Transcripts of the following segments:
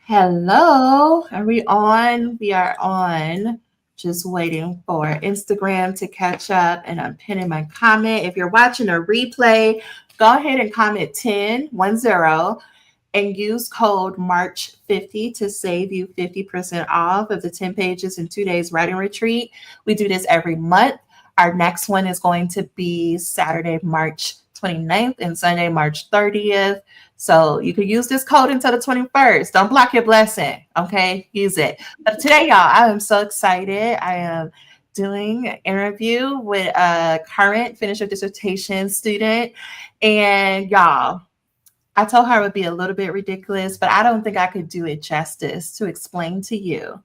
Hello, are we on? We are on. Just waiting for Instagram to catch up, and I'm pinning my comment. If you're watching a replay, go ahead and comment 10 and use code March50 to save you 50% off of the 10 pages in 2 days writing retreat. We do this every month. Our next one is going to be Saturday, March 29th and Sunday, March 30th. So you can use this code until the 21st. Don't block your blessing. Okay. Use it. But today, y'all, I am so excited. I am doing an interview with a current finish of dissertation student. And y'all, I told her it would be a little bit ridiculous, but I don't think I could do it justice to explain to you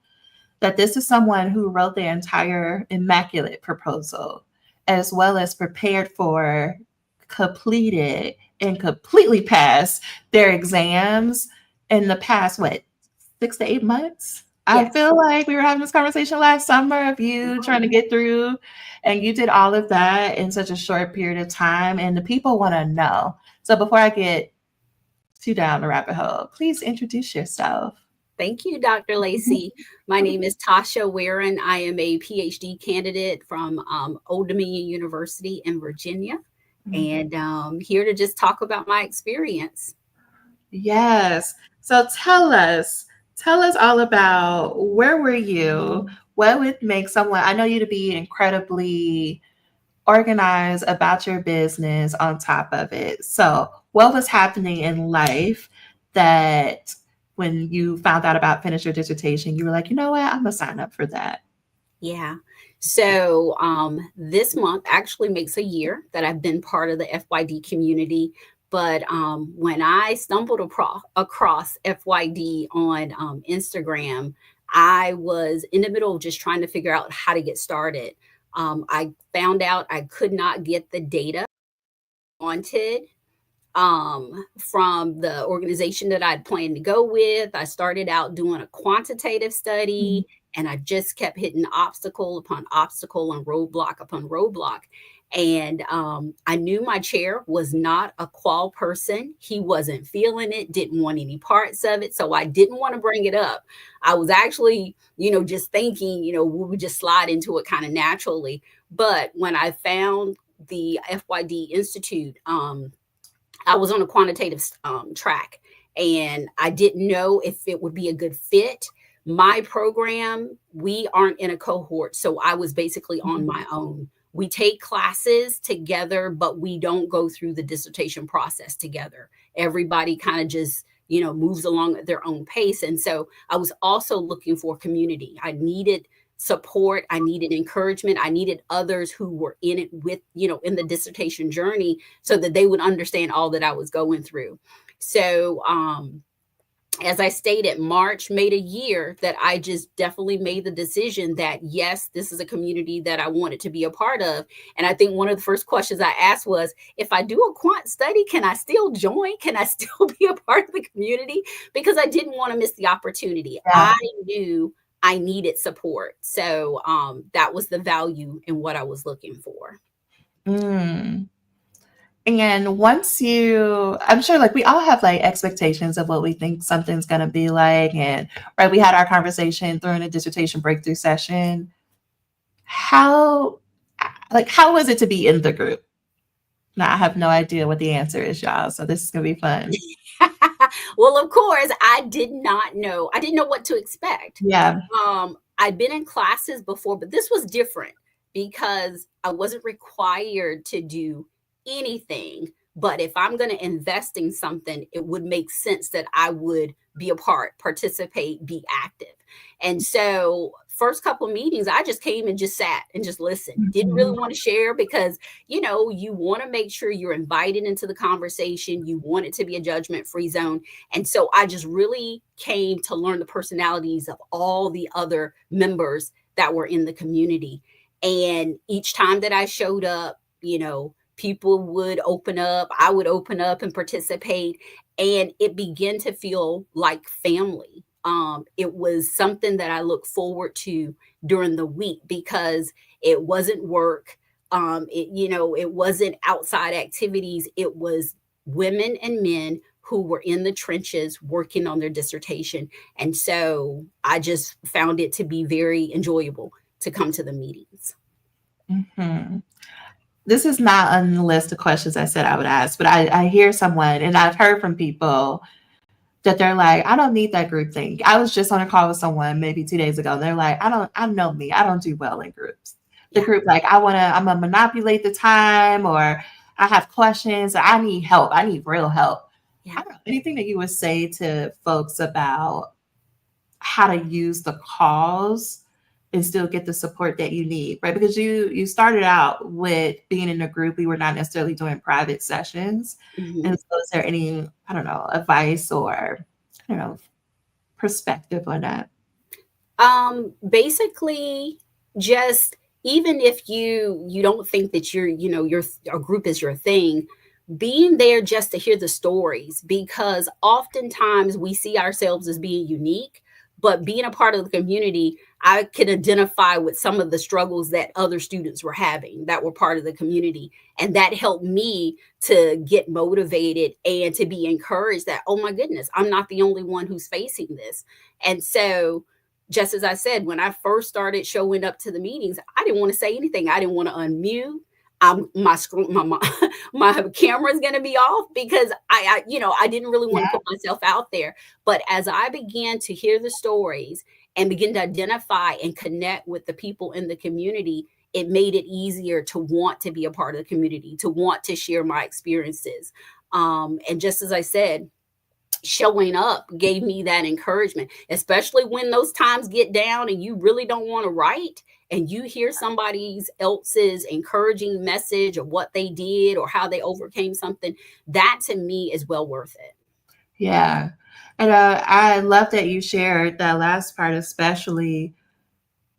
that this is someone who wrote the entire immaculate proposal, as well as prepared for, completed, and completely passed their exams in the past, what, 6 to 8 months? I Yes. feel like we were having this conversation last summer of you trying to get through, and you did all of that in such a short period of time. And the people want to know. So before I get too down the rabbit hole, please introduce yourself. Thank you, Dr. Lacy. My name is Tasha Wearren. I am a PhD candidate from Old Dominion University in Virginia, and here to just talk about my experience. Yes. So tell us all about where were you? What would make someone, I know you to be incredibly organized about your business on top of it. So, what was happening in life that when you found out about finish your dissertation, you were like, you know what, I'm gonna sign up for that? Yeah. So this month actually makes a year that I've been part of the FYD community. But when I stumbled across FYD on Instagram, I was in the middle of just trying to figure out how to get started. I found out I could not get the data I wanted from the organization that I'd planned to go with. I started out doing a quantitative Mhm. study, and I just kept hitting obstacle upon obstacle and roadblock upon roadblock. And I knew my chair was not a qual person. He wasn't feeling it, didn't want any parts of it. So I didn't want to bring it up. I was actually, just thinking, we would just slide into it kind of naturally. But when I found the FYD Institute, I was on a quantitative track, and I didn't know if it would be a good fit. My program, we aren't in a cohort, so I was basically on my own. We take classes together, but we don't go through the dissertation process together. Everybody kind of just, moves along at their own pace. And so I was also looking for community. I needed support. I needed encouragement. I needed others who were in it with, in the dissertation journey so that they would understand all that I was going through. So, as I stated, March made a year that I just definitely made the decision that, yes, this is a community that I wanted to be a part of. And I think one of the first questions I asked was, if I do a quant study, can I still join? Can I still be a part of the community? Because I didn't want to miss the opportunity. Yeah. I knew I needed support. So that was the value in what I was looking for. Mm. And once you, I'm sure like we all have like expectations of what we think something's going to be like. And right, we had our conversation during a dissertation breakthrough session. How, how was it to be in the group? Now, I have no idea what the answer is, y'all. So this is going to be fun. Well, of course, I did not know. I didn't know what to expect. Yeah. I'd been in classes before, but this was different because I wasn't required to do anything. But if I'm going to invest in something, it would make sense that I would be a part, participate, be active. And so, first couple of meetings, I just came and just sat and just listened. Didn't Mhm. really want to share because, you want to make sure you're invited into the conversation. You want it to be a judgment free zone. And so I just really came to learn the personalities of all the other members that were in the community. And each time that I showed up, people would open up, I would open up and participate, and it began to feel like family. It was something that I look forward to during the week because it wasn't work. It wasn't outside activities. It was women and men who were in the trenches working on their dissertation. And so I just found it to be very enjoyable to come to the meetings. Mhm. This is not on the list of questions I said I would ask, but I hear someone, and I've heard from people that they're like, I don't need that group thing. I was just on a call with someone maybe 2 days ago. They're like, I know me. I don't do well in groups. The Yeah. group, like, I'm gonna manipulate the time, or I have questions, or I need help. I need real help. Yeah. I don't know, anything that you would say to folks about how to use the calls and still get the support that you need, right? Because you started out with being in a group, we were not necessarily doing private sessions. Mhm. And so is there any, I don't know, advice or I don't know, perspective on that? Basically, just even if you don't think that your a group is your thing, being there just to hear the stories, because oftentimes we see ourselves as being unique, but being a part of the community, I can identify with some of the struggles that other students were having that were part of the community, and that helped me to get motivated and to be encouraged that, oh my goodness, I'm not the only one who's facing this. And so, just as I said, when I first started showing up to the meetings, I didn't want to say anything. I didn't want to unmute. My screen, my camera's going to be off because I didn't really want to Yeah. put myself out there. But as I began to hear the stories and begin to identify and connect with the people in the community, it made it easier to want to be a part of the community, to want to share my experiences. And just as I said, showing up gave me that encouragement, especially when those times get down and you really don't want to write and you hear somebody else's encouraging message of what they did or how they overcame something. That to me is well worth it. Yeah. And I love that you shared that last part, especially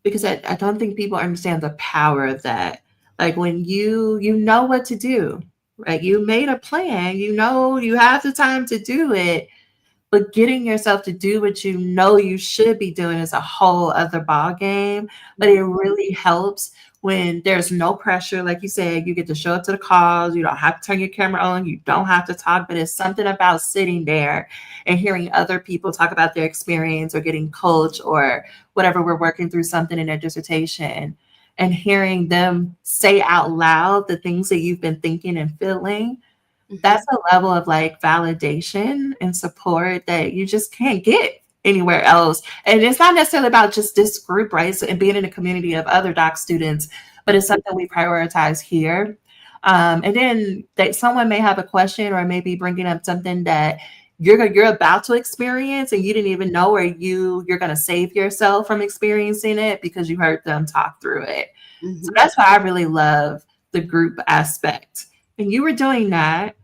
because I don't think people understand the power of that. Like when you know what to do, right? You made a plan, you know you have the time to do it, but getting yourself to do what you know you should be doing is a whole other ball game. But it Mhm. really helps when there's no pressure. Like you said, you get to show up to the calls. You don't have to turn your camera on. You don't have to talk. But it's something about sitting there and hearing other people talk about their experience or getting coached or whatever we're working through something in their dissertation and hearing them say out loud the things that you've been thinking and feeling. Mhm. That's a level of like validation and support that you just can't get anywhere else. And it's not necessarily about just this group, right? So, and being in a community of other doc students, but it's Mhm. something we prioritize here. And then that someone may have a question or maybe bringing up something that you're about to experience and you didn't even know, or you're going to save yourself from experiencing it because you heard them talk through it. So Mhm. that's why I really love the group aspect. And you were doing that.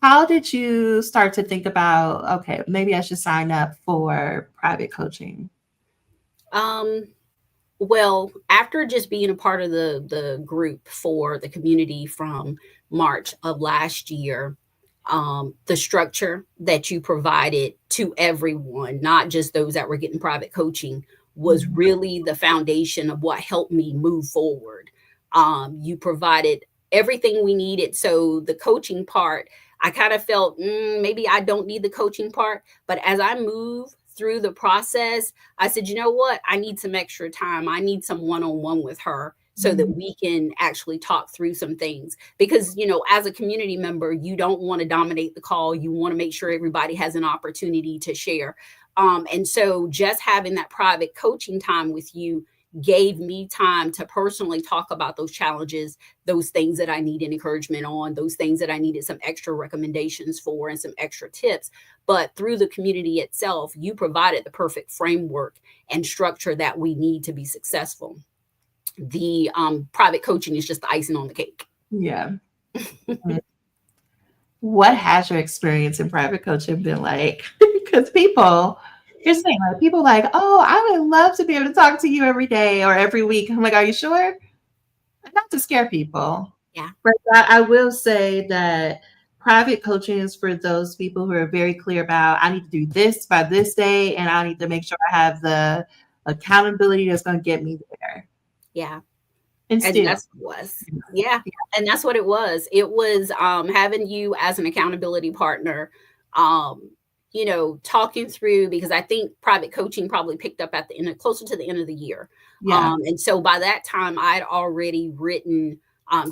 How did you start to think about, okay, maybe I should sign up for private coaching? Um, Well, after just being a part of the group for the community from March of last year, the structure that you provided to everyone, not just those that were getting private coaching, was Mhm. really the foundation of what helped me move forward. You provided everything we needed. So the coaching part, I kind of felt maybe I don't need the coaching part. But as I move through the process, I said, you know what? I need some extra time. I need some one on one with her so that Mhm. we can actually talk through some things. Because, as a community member, you don't want to dominate the call. You want to make sure everybody has an opportunity to share. And so just having that private coaching time with you gave me time to personally talk about those challenges, those things that I needed encouragement on, those things that I needed some extra recommendations for and some extra tips. But through the community itself, you provided the perfect framework and structure that we need to be successful. The private coaching is just the icing on the cake. Yeah. Mhm. What has your experience in private coaching been like? Because you're saying like people like, oh, I would love to be able to talk to you every day or every week. I'm like, are you sure? Not to scare people. Yeah. But I will say that private coaching is for those people who are very clear about I need to do this by this day, and I need to make sure I have the accountability that's going to get me there. Yeah. And And still, that's what it was. Yeah. And that's what it was. It was having you as an accountability partner. talking through, because I think private coaching probably picked up at the end, closer to the end of the year. Yeah. And so by that time, I'd already written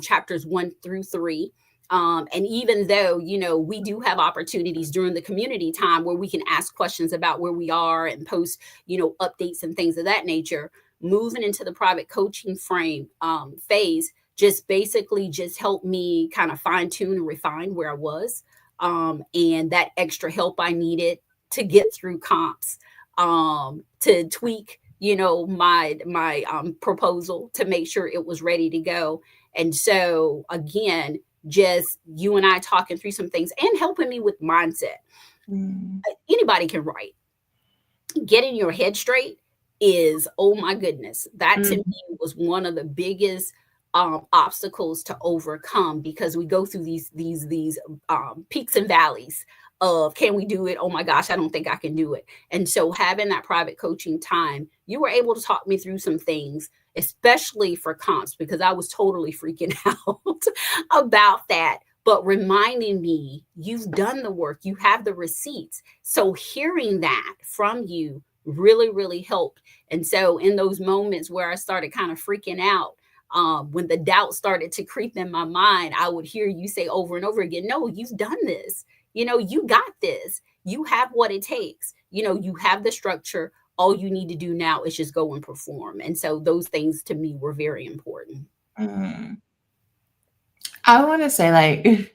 chapters 1 through 3. And even though, we do have opportunities during the community time where we can ask questions about where we are and post, updates and things of that nature, moving into the private coaching phase just basically just helped me kind of fine tune and refine where I was, and that extra help I needed to get through comps, to tweak, my proposal to make sure it was ready to go. And so again, just you and I talking through some things and helping me with mindset. Mm. Anybody can write. Getting your head straight is, oh my goodness, that to Mm. me was one of the biggest obstacles to overcome, because we go through these peaks and valleys of, can we do it? Oh my gosh, I don't think I can do it. And so having that private coaching time, you were able to talk me through some things, especially for comps, because I was totally freaking out about that. But reminding me, you've done the work, you have the receipts. So hearing that from you really, really helped. And so in those moments where I started kind of freaking out, when the doubt started to creep in my mind, I would hear you say over and over again, no, you've done this. You got this. You have what it takes. You have the structure. All you need to do now is just go and perform. And so those things to me were very important. Mm. I want to say, like,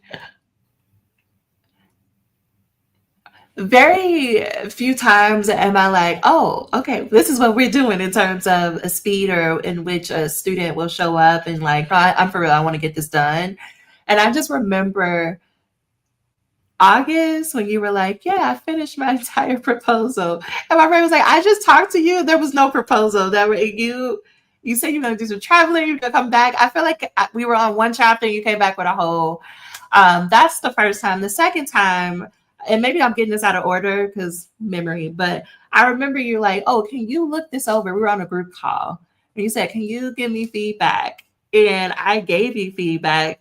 very few times am I like, oh, okay, this is what we're doing in terms of a speed or in which a student will show up and like, I'm for real, I want to get this done. And I just remember August when you were like, yeah, I finished my entire proposal. And my friend was like, I just talked to you. There was no proposal. That were you said you're gonna do some traveling, you're gonna come back. I feel like we were on one chapter and you came back with a whole. That's the first time. The second time, and maybe I'm getting this out of order because memory, but I remember you like, oh, can you look this over? We were on a group call. And you said, can you give me feedback? And I gave you feedback.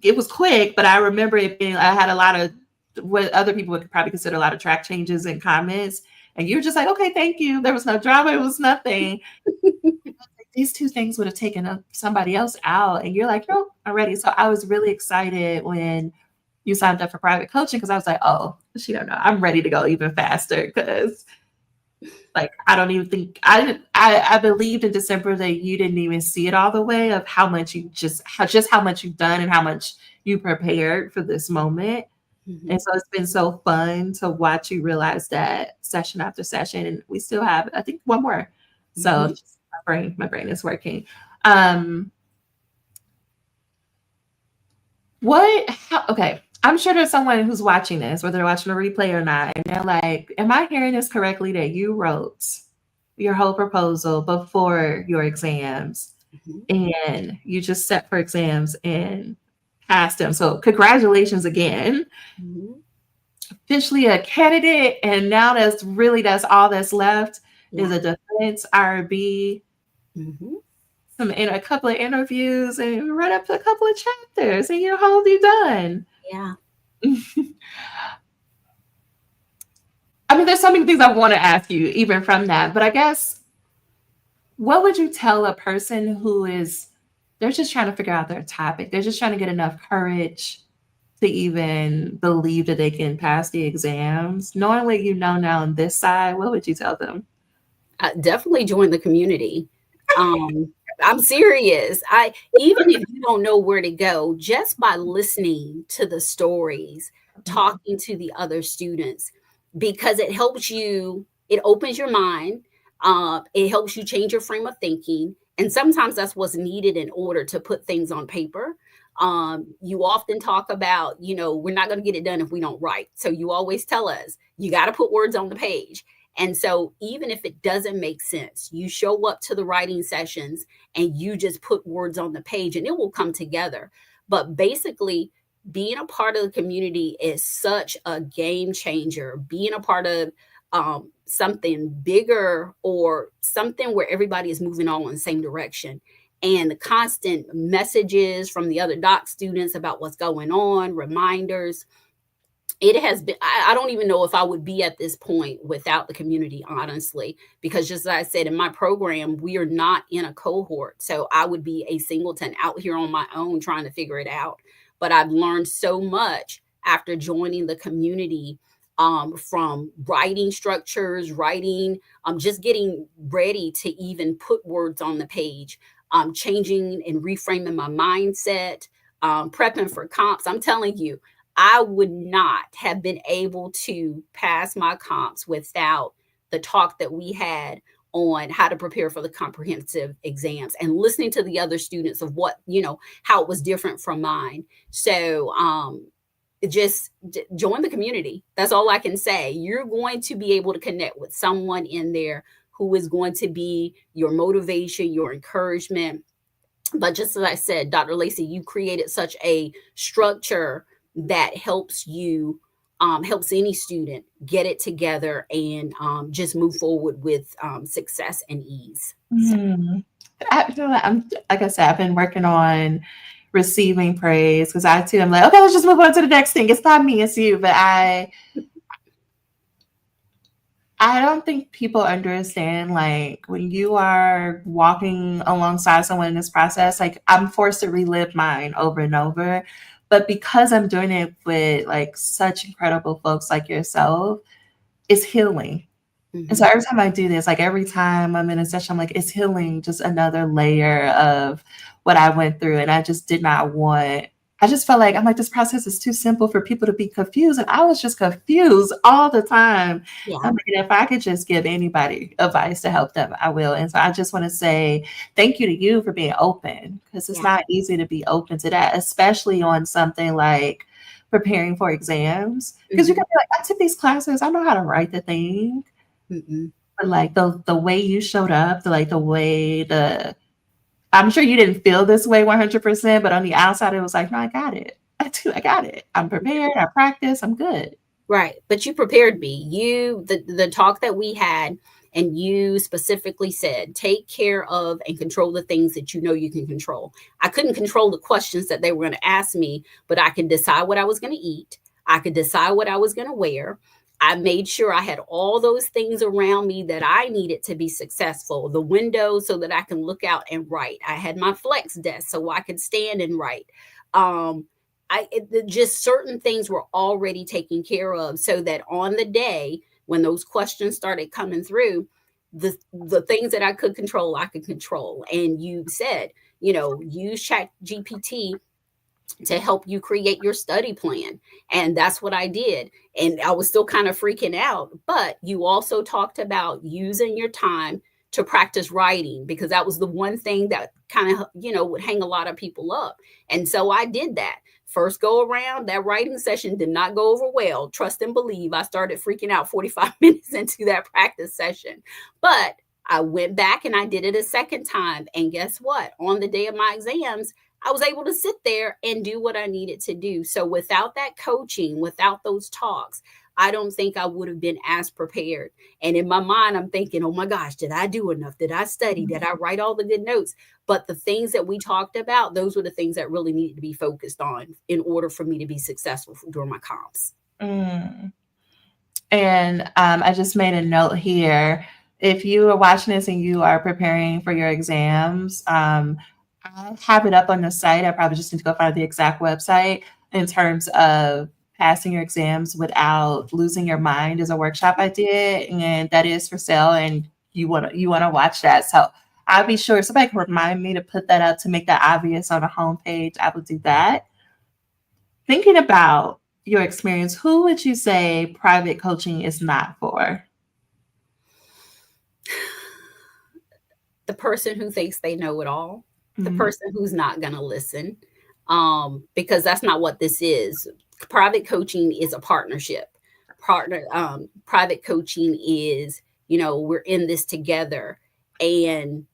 It was quick, but I remember it being, I had a lot of what other people would probably consider a lot of track changes and comments. And you were just like, okay, thank you. There was no drama. It was nothing. These two things would have taken somebody else out. And you're like, no, I'm ready. So I was really excited when you signed up for private coaching because I was like, oh, she don't know. I'm ready to go even faster because like I don't even think I believed in December that you didn't even see it all the way of how much you how much you've done and how much you prepared for this moment. Mm-hmm. And so it's been so fun to watch you realize that session after session. And we still have, I think, one more. So Mm-hmm. my brain is working. Um, okay. I'm sure there's someone who's watching this, whether they're watching a replay or not, and they're like, am I hearing this correctly that you wrote your whole proposal before your exams and you just set for exams and passed them? So congratulations again. Mm-hmm. Officially a candidate, and now that's all that's left is Yeah. a defense IRB, Mm-hmm. a couple of interviews, and run up to a couple of chapters, and your whole be done. Yeah. I mean, there's so many things I want to ask you, even from that. But I guess, what would you tell a person they're just trying to figure out their topic? They're just trying to get enough courage to even believe that they can pass the exams. Knowing what you know now on this side, what would you tell them? Definitely join the community. I'm serious. Even if you don't know where to go, just by listening to the stories, talking to the other students, because it helps you, it opens your mind, it helps you change your frame of thinking. And sometimes that's what's needed in order to put things on paper. You often talk about, we're not going to get it done if we don't write. So you always tell us, you got to put words on the page. And so even if it doesn't make sense, you show up to the writing sessions and you just put words on the page and it will come together. But basically, being a part of the community is such a game changer. Being a part of something bigger or something where everybody is moving all in the same direction. And the constant messages from the other doc students about what's going on, reminders, it has been, I don't even know if I would be at this point without the community, honestly, because just as I said, in my program, we are not in a cohort. So I would be a singleton out here on my own trying to figure it out. But I've learned so much after joining the community, from writing structures, writing, just getting ready to even put words on the page, changing and reframing my mindset, prepping for comps. I'm telling you, I would not have been able to pass my comps without the talk that we had on how to prepare for the comprehensive exams and listening to the other students of what, how it was different from mine. So, just join the community. That's all I can say. You're going to be able to connect with someone in there who is going to be your motivation, your encouragement. But just as I said, Dr. Lacy, you created such a structure that helps you, helps any student get it together and just move forward with success and ease. So. I'm like I said, I've been working on receiving praise because I too am like, okay, let's just move on to the next thing. It's not me, it's you. But I don't think people understand, like, when you are walking alongside someone in this process, like, I'm forced to relive mine over and over. But because I'm doing it with like such incredible folks like yourself, it's healing. And so Mm-hmm. every time I do this, like every time I'm in a session, I'm like, it's healing, just another layer of what I went through. And I just did not want, I just felt like, I'm like, this process is too simple for people to be confused. And I was just confused all the time. Yeah. I'm like, if I could just give anybody advice to help them, I will. And so I just want to say thank you to you for being open, because it's Yeah. not easy to be open to that, especially on something like preparing for exams. Because you Mm-hmm. can be like, I took these classes, I know how to write the thing. Mm-mm. But like the way you showed up, the way I'm sure you didn't feel this way 100%, but on the outside it was like, no, I got it. I got it. I'm prepared. I practice. I'm good. Right. But you prepared me. The talk that we had, and you specifically said, take care of and control the things that you know you can control. I couldn't control the questions that they were going to ask me, but I could decide what I was going to eat. I could decide what I was going to wear. I made sure I had all those things around me that I needed to be successful. The window so that I can look out and write. I had my flex desk so I could stand and write. Um, just certain things were already taken care of, so that on the day when those questions started coming through, the things that I could control, I could control. And you said, use Chat GPT to help you create your study plan. And that's what I did. And I was still kind of freaking out. But you also talked about using your time to practice writing, because that was the one thing that kind of, would hang a lot of people up. And so I did that. First go around, that writing session did not go over well. Trust and believe. I started freaking out 45 minutes into that practice session. But I went back and I did it a second time. And guess what? On the day of my exams, I was able to sit there and do what I needed to do. So without that coaching, without those talks, I don't think I would have been as prepared. And in my mind, I'm thinking, oh my gosh, did I do enough? Did I study? Did I write all the good notes? But the things that we talked about, those were the things that really needed to be focused on in order for me to be successful during my comps. Mm. And I just made a note here. If you are watching this and you are preparing for your exams, I have it up on the site. I probably just need to go find the exact website. In terms of passing your exams without losing your mind, is a workshop I did, and that is for sale. And you want to watch that. So I'll be sure somebody can remind me to put that up to make that obvious on the homepage. I will do that. Thinking about your experience, who would you say private coaching is not for? The person who thinks they know it all, the Mhm. person who's not going to listen, because that's not what this is. Private coaching is a partnership. Private coaching is, we're in this together. And,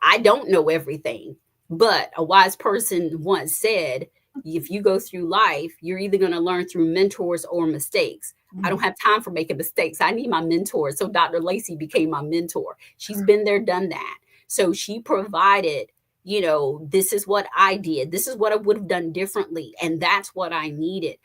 I don't know everything, but a wise person once said, if you go through life, you're either going to learn through mentors or mistakes. I don't have time for making mistakes. I need my mentor. So Dr. Lacy became my mentor. She's been there, done that. So she provided, this is what I did. This is what I would have done differently. And that's what I needed.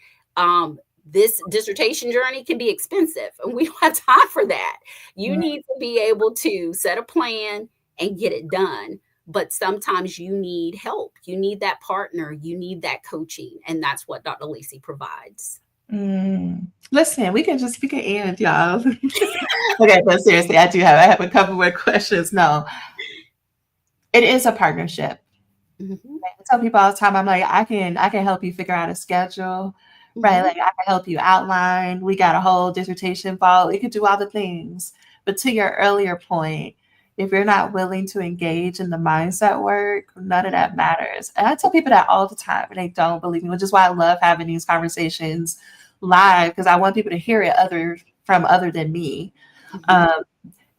this dissertation journey can be expensive and we don't have time for that. You need to be able to set a plan and get it done. But sometimes you need help. You need that partner. You need that coaching. And that's what Dr. Lacy provides. Listen, we can end, y'all. Okay, but seriously, I have a couple more questions. No, it is a partnership. Mm-hmm. I tell people all the time, I'm like, I can help you figure out a schedule, right? Mm-hmm. Like I can help you outline. We got a whole dissertation file. It could do all the things. But to your earlier point, if you're not willing to engage in the mindset work, none of that matters. And I tell people that all the time, and they don't believe me, which is why I love having these conversations live, because I want people to hear it other than me. Mm-hmm.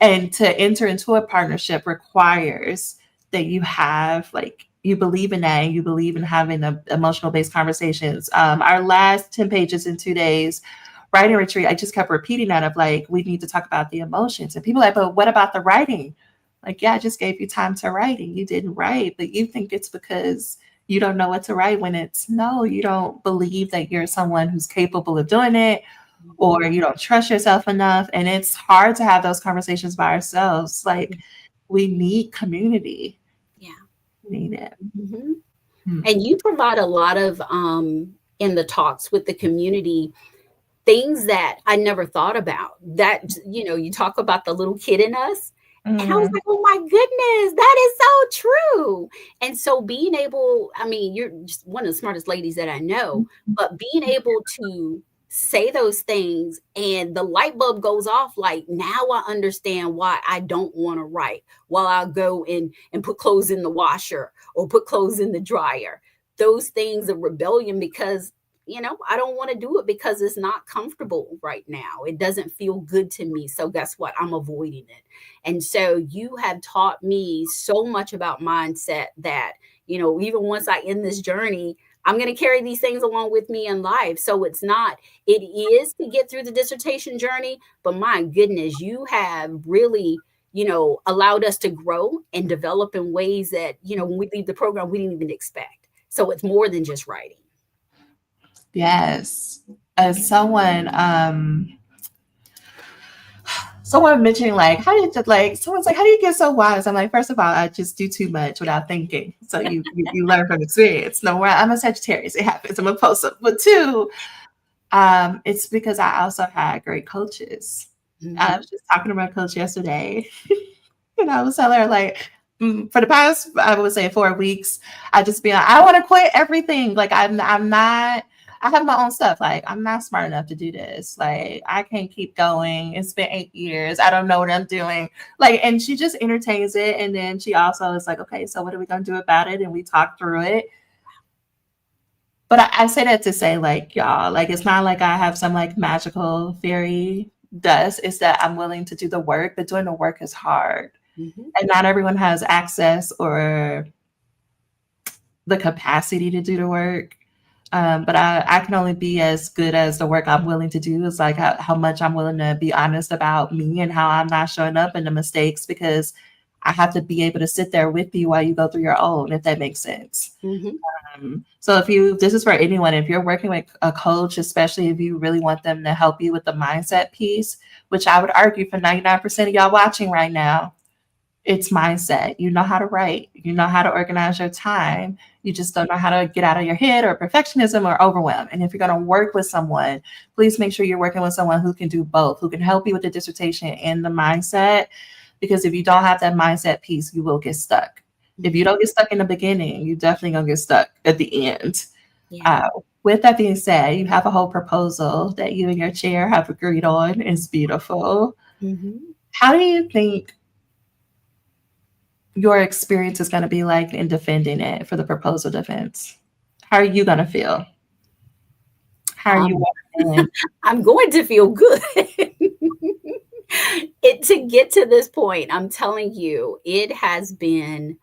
And to enter into a partnership requires that you have you believe in that and you believe in having the emotional based conversations. Our last 10 pages in 2 days writing retreat, I just kept repeating that of like, we need to talk about the emotions. And people are like, but what about the writing? Like, yeah, I just gave you time to write and you didn't write, but you think it's because you don't know what to write, when it's no, you don't believe that you're someone who's capable of doing it, or you don't trust yourself enough. And it's hard to have those conversations by ourselves. Like, we need community. Yeah. We need it. Mm-hmm. And you provide a lot of in the talks with the community things that I never thought about. That, you talk about the little kid in us. And I was like, oh my goodness, that is so true. And so being able, I mean, you're just one of the smartest ladies that I know, but being able to say those things and the light bulb goes off, like, now I understand why I don't want to write while I'll go and put clothes in the washer or put clothes in the dryer. Those things of rebellion, because I don't want to do it because it's not comfortable right now. It doesn't feel good to me. So guess what? I'm avoiding it. And so you have taught me so much about mindset that, even once I end this journey, I'm going to carry these things along with me in life. So it is to get through the dissertation journey, but my goodness, you have really, allowed us to grow and develop in ways that, when we leave the program, we didn't even expect. So it's more than just writing. Yes. As someone mentioning someone's like, how do you get so wise? I'm like, first of all, I just do too much without thinking. So you learn from experience. No, I'm a Sagittarius. It happens. I'm a impulsive. But two, it's because I also had great coaches. Mm-hmm. I was just talking to my coach yesterday, and I was telling her, like, for the past, I would say 4 weeks, I just be like, I want to quit everything. Like, I'm not, I have my own stuff. Like, I'm not smart enough to do this. Like, I can't keep going. It's been 8 years. I don't know what I'm doing. Like, and she just entertains it. And then she also is like, okay, so what are we going to do about it? And we talk through it. But I say that to say, like, y'all, like, it's not like I have some like magical fairy dust. It's that I'm willing to do the work, but doing the work is hard. Mm-hmm. And not everyone has access or the capacity to do the work. But I can only be as good as the work I'm willing to do. It's like how much I'm willing to be honest about me and how I'm not showing up and the mistakes, because I have to be able to sit there with you while you go through your own, if that makes sense. Mm-hmm. So this is for anyone, if you're working with a coach, especially if you really want them to help you with the mindset piece, which I would argue for 99% of y'all watching right now, it's mindset. You know how to write, you know how to organize your time. You just don't know how to get out of your head or perfectionism or overwhelm. And if you're going to work with someone, please make sure you're working with someone who can do both, who can help you with the dissertation and the mindset. Because if you don't have that mindset piece, you will get stuck. If you don't get stuck in the beginning, you definitely going to get stuck at the end. Yeah. With that being said, you have a whole proposal that you and your chair have agreed on. It's beautiful. Mm-hmm. How do you think your experience is going to be like in defending it for the proposal defense? How are you going to feel? How are you walking in? I'm going to feel good. To get to this point, I'm telling you, it has been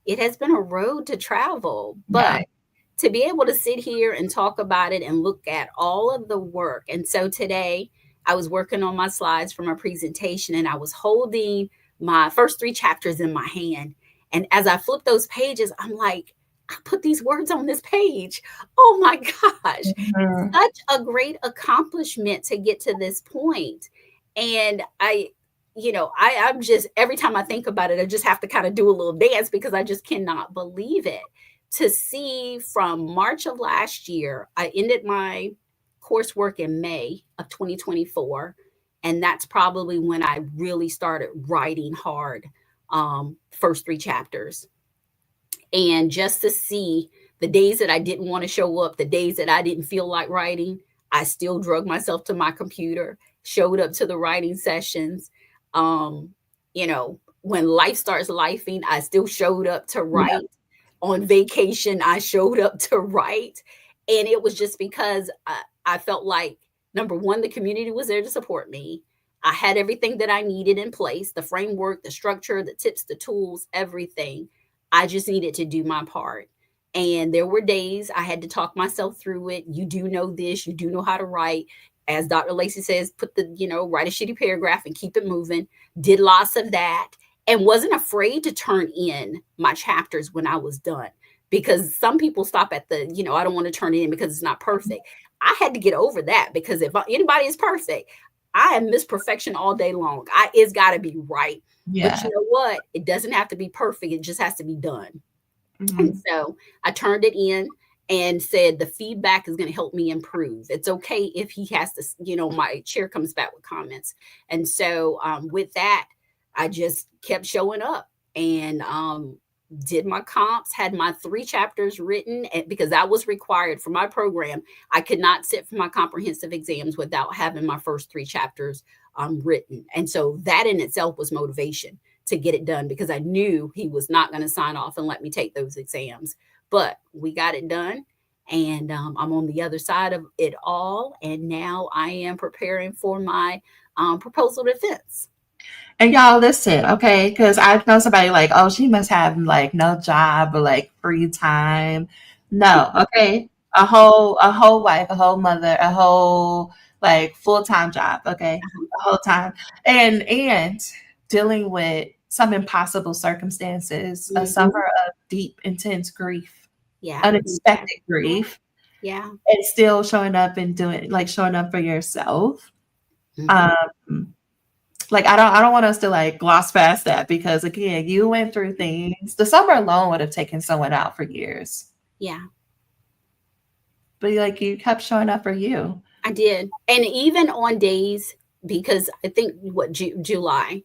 a road to travel, but to be able to sit here and talk about it and look at all of the work. And so today I was working on my slides for my presentation, and I was holding my first 3 chapters in my hand. And as I flipped those pages, I'm like, I put these words on this page. Oh my gosh. Mhm. Such a great accomplishment to get to this point. And I'm just, every time I think about it, I just have to kind of do a little dance because I just cannot believe it. To see from March of last year, I ended my coursework in May of 2024. And that's probably when I really started writing hard, first three chapters. And just to see the days that I didn't want to show up, the days that I didn't feel like writing, I still drug myself to my computer, showed up to the writing sessions. Um, when life starts lifing, I still showed up to Yeah. write. On vacation, I showed up to write. And it was just because I felt like, number one, the community was there to support me. I had everything that I needed in place, the framework, the structure, the tips, the tools, everything. I just needed to do my part. And there were days I had to talk myself through it. You do know this, you do know how to write. As Dr. Lacy says, write a shitty paragraph and keep it moving. Did lots of that and wasn't afraid to turn in my chapters when I was done. Because some people stop at I don't want to turn it in because it's not perfect. I had to get over that because if anybody is perfect, I am Miss Perfection all day long. It's got to be right. But Yeah. you know what? It doesn't have to be perfect. It just has to be done. And Mhm. so I turned it in and said the feedback is going to help me improve. It's okay if he has to, my chair comes back with comments. And so with that, I just kept showing up and did my comps, had my 3 chapters written because that was required for my program. I could not sit for my comprehensive exams without having my first 3 chapters written. And so that in itself was motivation to get it done because I knew he was not going to sign off and let me take those exams. But we got it done. And I'm on the other side of it all. And now I am preparing for my proposal defense. And y'all listen, okay? Because I know somebody like, oh, she must have like no job or like free time. No, okay. A whole wife, a whole mother, a whole like full-time job, okay? The whole time. And dealing with some impossible circumstances, a Mm-hmm. summer of deep, intense grief, Yeah. unexpected grief, Yeah. and still showing up for yourself. Mm-hmm. Um, like I don't want us to like gloss past that because again, you went through things. The summer alone would have taken someone out for years. Yeah. But like you kept showing up for you. I did. And even on days, because I think July,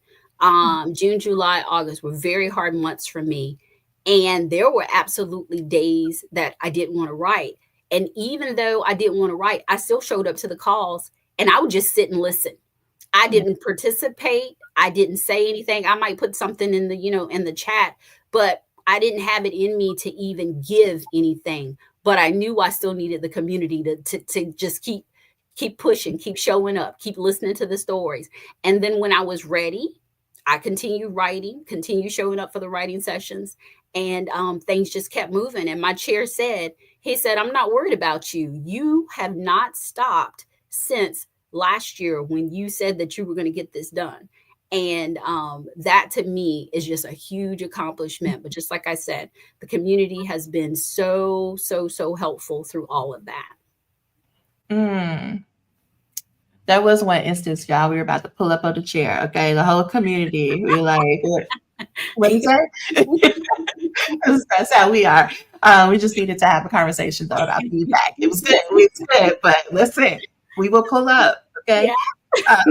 June, July, August were very hard months for me. And there were absolutely days that I didn't want to write. And even though I didn't want to write, I still showed up to the calls and I would just sit and listen. I Yeah. didn't participate. I didn't say anything. I might put something in the chat, but I didn't have it in me to even give anything. But I knew I still needed the community to just keep pushing, keep showing up, keep listening to the stories. And then when I was ready, I continued writing, continued showing up for the writing sessions, and things just kept moving. And my chair said, he said, I'm not worried about you. You have not stopped since last year when you said that you were going to get this done. And that to me is just a huge accomplishment. But just like I said, the community has been so, so, so helpful through all of that. Mm. There was one instance, y'all. We were about to pull up on the chair. Okay, the whole community. We were like, what is that? That's how we are. We just needed to have a conversation though about feedback. It was good. It was good. But listen, we will pull up. Yeah. Okay.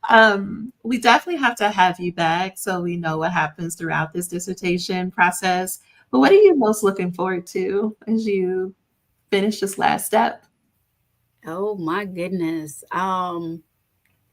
Uh, we definitely have to have you back so we know what happens throughout this dissertation process. But what are you most looking forward to as you finish this last step? Oh my goodness.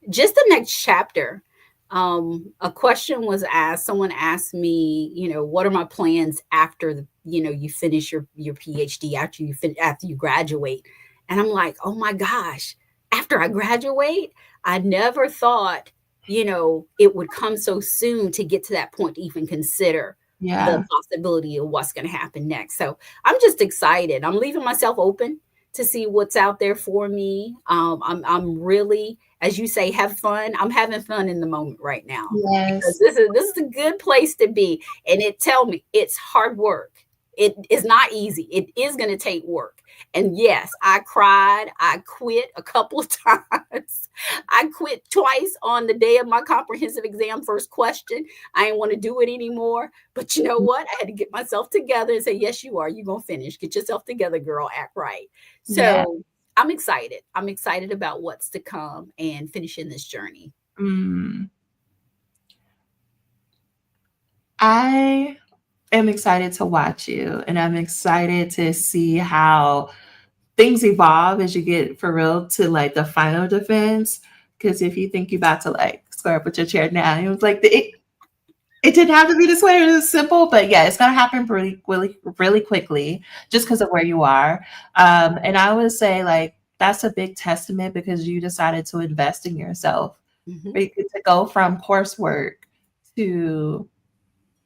Just the next chapter. A question was asked. Someone asked me, what are my plans after you finish your PhD after you graduate, and I'm like, oh my gosh, after I graduate, I never thought it would come so soon to get to that point to even consider the Yeah. possibility of what's going to happen next. So I'm just excited. I'm leaving myself open to see what's out there for me. I'm really, as you say, have fun. I'm having fun in the moment right now because Yes. this is a good place to be. And tell me it's hard work. It is not easy. It is going to take work. And yes, I cried. I quit a couple of times. I quit twice on the day of my comprehensive exam, first question. I didn't want to do it anymore. But you know what? I had to get myself together and say, yes, you are. You're going to finish. Get yourself together, girl. Act right. Yeah. So I'm excited. I'm excited about what's to come and finishing this journey. Mm. I am excited to watch you, and I'm excited to see how things evolve as you get for real to like the final defense. Because if you think you're about to like square up with your chair now, it was like it didn't have to be this way. It was simple, but yeah, it's gonna happen really quickly, just because of where you are. And I would say like that's a big testament because you decided to invest in yourself. Mm-hmm. Right? To go from coursework to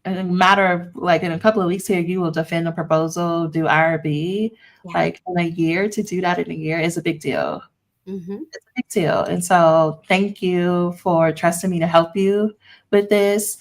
in a matter of like in a couple of weeks here, you will defend a proposal, do IRB. Yeah. Like in a year, to do that in a year is a big deal. Mm-hmm. It's a big deal. And so thank you for trusting me to help you with this.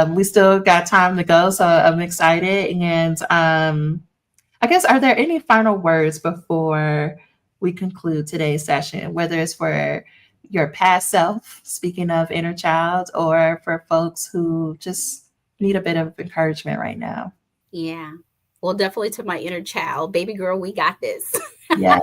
We still got time to go, so I'm excited. And I guess, are there any final words before we conclude today's session, whether it's for your past self, speaking of inner child, or for folks who just need a bit of encouragement right now? Yeah. Well, definitely to my inner child, baby girl, we got this. Yeah.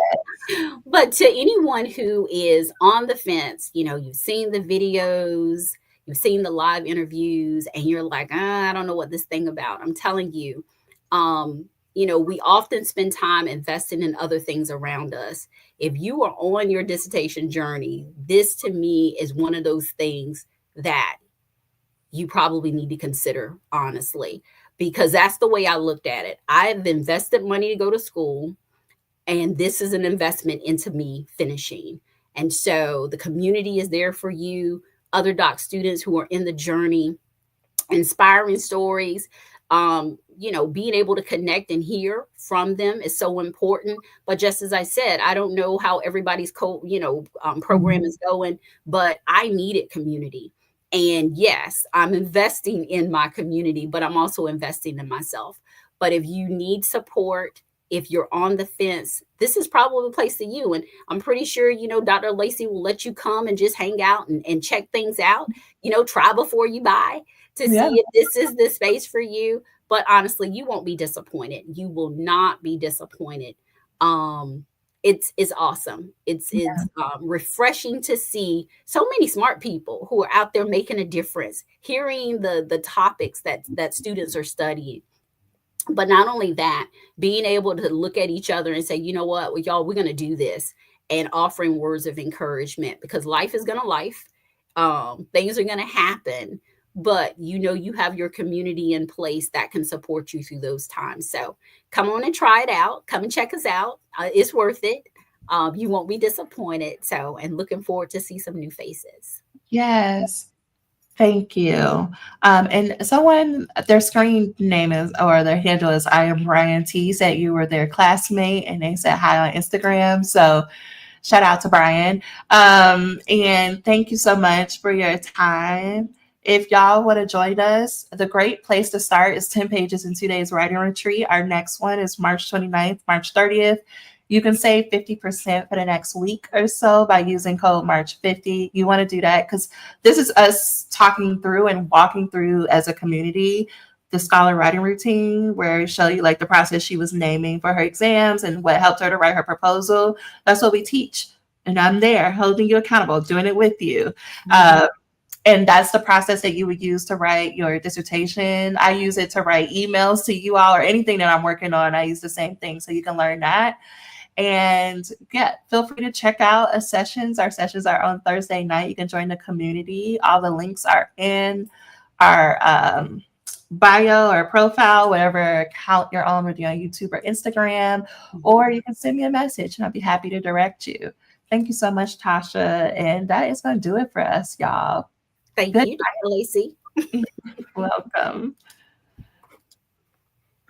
But to anyone who is on the fence, you've seen the videos, you've seen the live interviews, and you're like, I don't know what this thing about. I'm telling you, we often spend time investing in other things around us. If you are on your dissertation journey, this to me is one of those things that you probably need to consider, honestly, because that's the way I looked at it. I've invested money to go to school, and this is an investment into me finishing. And so the community is there for you, other doc students who are in the journey, inspiring stories. Being able to connect and hear from them is so important. But just as I said, I don't know how everybody's program Mhm. is going, but I needed community. And yes, I'm investing in my community, but I'm also investing in myself. But if you need support, if you're on the fence, this is probably the place for you. And I'm pretty sure, Dr. Lacy will let you come and just hang out and check things out, try before you buy to Yeah. see if this is the space for you. But honestly, you won't be disappointed. You will not be disappointed. Um, it's awesome. It's refreshing to see so many smart people who are out there making a difference, hearing the topics that students are studying. But not only that, being able to look at each other and say, you know what, well, y'all, we're going to do this, and offering words of encouragement, because life is going to life. Things are going to happen, but you have your community in place that can support you through those times. So come on and try it out. Come and check us out. It's worth it. You won't be disappointed. So, and looking forward to see some new faces. Yes. Thank you. And someone, their screen name is, or their handle is, I am Brian T, said you were their classmate and they said hi on Instagram. So shout out to Brian. And thank you so much for your time. If y'all want to join us, the great place to start is 10 pages in 2 days writing retreat. Our next one is March 29th, March 30th. You can save 50% for the next week or so by using code March50. You want to do that because this is us talking through and walking through as a community the scholar writing routine, where we show you like the process she was naming for her exams and what helped her to write her proposal. That's what we teach. And I'm there holding you accountable, doing it with you. Mhm. And that's the process that you would use to write your dissertation. I use it to write emails to you all or anything that I'm working on. I use the same thing. So you can learn that. And yeah, feel free to check out our sessions. Our sessions are on Thursday night. You can join the community. All the links are in our bio or profile, whatever account you're on, whether you're on YouTube or Instagram, or you can send me a message and I'll be happy to direct you. Thank you so much, Tasha. And that is going to do it for us, y'all. Thank Good you, Dr. Lacy. night. Welcome.